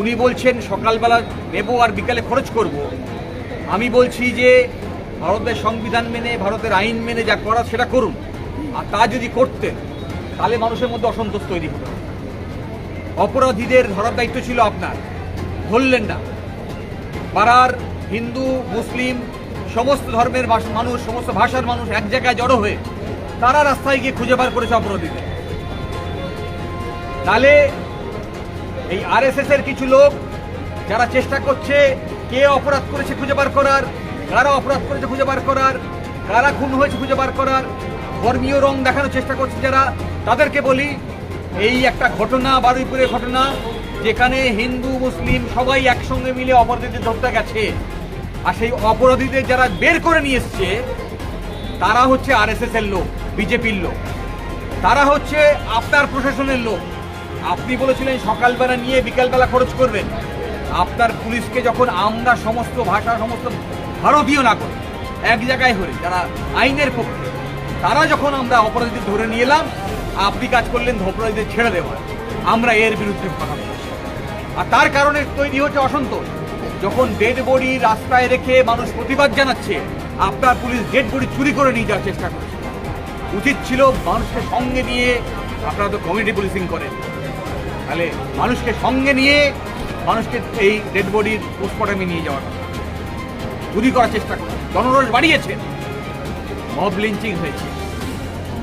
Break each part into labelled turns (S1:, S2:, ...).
S1: উনি বলছেন সকালবেলা নেব আর বিকালে খরচ করব। আমি বলছি যে ভারতের সংবিধান মেনে, ভারতের আইন মেনে যা করা সেটা করুন। আর তা যদি করতেন তাহলে মানুষের মধ্যে অসন্তোষ তৈরি হতো। অপরাধীদের ধরার দায়িত্ব ছিল আপনার, ধরলেন না। পাড়ার হিন্দু, মুসলিম, সমস্ত ধর্মের মানুষ, সমস্ত ভাষার মানুষ এক জায়গায় জড়ো হয়ে তারা রাস্তায় গিয়ে খুঁজে বার করেছে অপরাধীদের। তাহলে এই আরএসএস এর কিছু লোক যারা চেষ্টা করছে কে অপরাধ করেছে খুঁজে বার করার, কারা অপরাধ করেছে খুঁজে বার করার, কারা খুন হয়েছে খুঁজে বার করার, ধর্মীয় রং দেখানোর চেষ্টা করছে যারা, তাদেরকে বলি এই একটা ঘটনা, বারুইপুরের ঘটনা, যেখানে হিন্দু মুসলিম সবাই একসঙ্গে মিলে অপরাধীদের ধরতে গেছে। আর সেই অপরাধীদের যারা বের করে নিয়ে এসছে তারা হচ্ছে আরএসএস এর লোক, বিজেপির লোক, তারা হচ্ছে আপনার প্রশাসনের লোক। আপনি বলেছিলেন সকালবেলা নিয়ে বিকালবেলা খরচ করবেন। আপনার পুলিশকে যখন আমরা সমস্ত ভাষা, সমস্ত ভারতীয় নাগরিক এক জায়গায় হয়ে যারা আইনের পক্ষে, তারা যখন আমরা অপরাধীদের ধরে নিয়ে এলাম, আপনি কাজ করলেন অপরাধীদের ছেড়ে দেওয়ার। আমরা এর বিরুদ্ধে কথা বলছি। আর তার কারণে তৈরি হচ্ছে অসন্তোষ। যখন ডেড বডি রাস্তায় রেখে মানুষ প্রতিবাদ জানাচ্ছে, আপনার পুলিশ ডেড বডি চুরি করে নিয়ে যাওয়ার চেষ্টা করছে। উচিত ছিল মানুষকে সঙ্গে নিয়ে, আপনারা তো কমিউনিটি পুলিশিং করেন, তাহলে মানুষকে সঙ্গে নিয়ে মানুষকে এই ডেড বডির পোস্টমর্টমে নিয়ে যাওয়ার চুরি করার চেষ্টা করে জনরোষ বাড়িয়েছেন। মব লিঞ্চিং হয়েছে,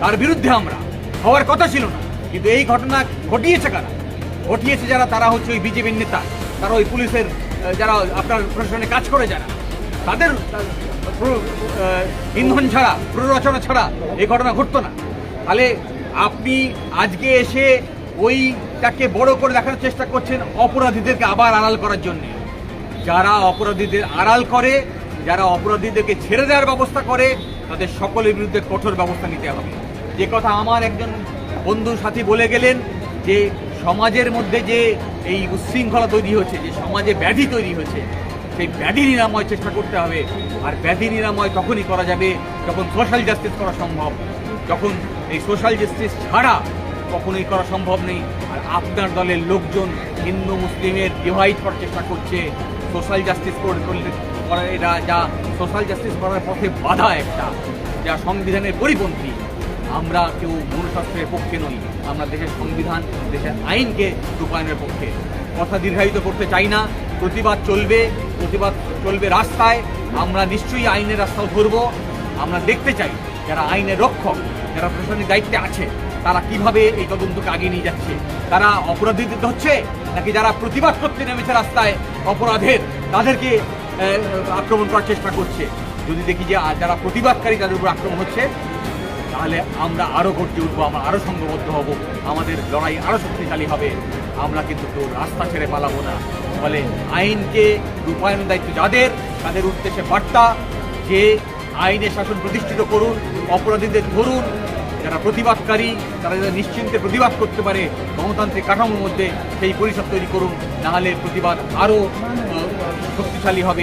S1: তার বিরুদ্ধে আমরা হওয়ার কথা ছিল না। কিন্তু এই ঘটনা ঘটিয়েছে কারা? ঘটিয়েছে যারা, তারা হচ্ছে ওই বিজেপির নেতা, তারা ওই পুলিশের যারা আপনার প্রশাসনে কাজ করে, যারা তাদের ইন্ধন ছাড়া, প্ররোচনা ছাড়া এই ঘটনা ঘটতো না। তাহলে আপনি আজকে এসে ওইটাকে বড় করে দেখানোর চেষ্টা করছেন অপরাধীদেরকে আবার আড়াল করার জন্য। যারা অপরাধীদের আড়াল করে, যারা অপরাধীদেরকে ছেড়ে দেওয়ার ব্যবস্থা করে, তাদের সকলের বিরুদ্ধে কঠোর ব্যবস্থা নিতে হবে। যে কথা আমার একজন বন্ধু সাথী বলে গেলেন, যে সমাজের মধ্যে যে এই উচ্ছৃঙ্খলা তৈরি হয়েছে, যে সমাজে ব্যাধি তৈরি হয়েছে, সেই ব্যাধি নিরাময় চেষ্টা করতে হবে। আর ব্যাধি নিরাময় তখনই করা যাবে যখন সোশ্যাল জাস্টিস করা সম্ভব। যখন এই সোশ্যাল জাস্টিস ছাড়া কখনোই করা সম্ভব নেই। আর আপনার দলের লোকজন হিন্দু মুসলিমের ডিভাইড করার চেষ্টা করছে। সোশ্যাল জাস্টিস করলে এরা যা সোশ্যাল জাস্টিস করার পথে বাধা একটা, যা সংবিধানের পরিপন্থী। আমরা কেউ মনুশাস্ত্রের পক্ষে নই, আমরা দেশের সংবিধান, দেশের আইনকে রূপায়ণের পক্ষে। কথা দীর্ঘায়িত করতে চাই না। প্রতিবাদ চলবে রাস্তায়। আমরা নিশ্চয়ই আইনের রাস্তাও ধরব। আমরা দেখতে চাই যারা আইনের রক্ষক, যারা প্রশাসনিক দায়িত্বে আছে, তারা কিভাবে এই তদন্তকে আগিয়ে নিয়ে যাচ্ছে। তারা অপরাধীদের ধরছে নাকি যারা প্রতিবাদ করতে নেমেছে রাস্তায় অপরাধের, তাদেরকে আক্রমণ করার চেষ্টা করছে। যদি দেখি যে যারা প্রতিবাদকারী তাদের উপর আক্রমণ হচ্ছে, তাহলে আমরা আরও গর্জে উঠবো, আমরা আরও সংঘবদ্ধ হব, আমাদের লড়াই আরও শক্তিশালী হবে। আমরা কিন্তু কেউ রাস্তা ছেড়ে পালাবো না। ফলে আইনকে রূপায়ণের দায়িত্ব যাদের, তাদের উদ্দেশ্যে বার্তা যে আইনের শাসন প্রতিষ্ঠিত করুন, অপরাধীদের ধরুন, যারা প্রতিবাদকারী তারা যাতে নিশ্চিন্তে প্রতিবাদ করতে পারে গণতান্ত্রিক কাঠামোর মধ্যে, সেই পরিসর তৈরি করুন। নাহলে প্রতিবাদ আরও শক্তিশালী হবে।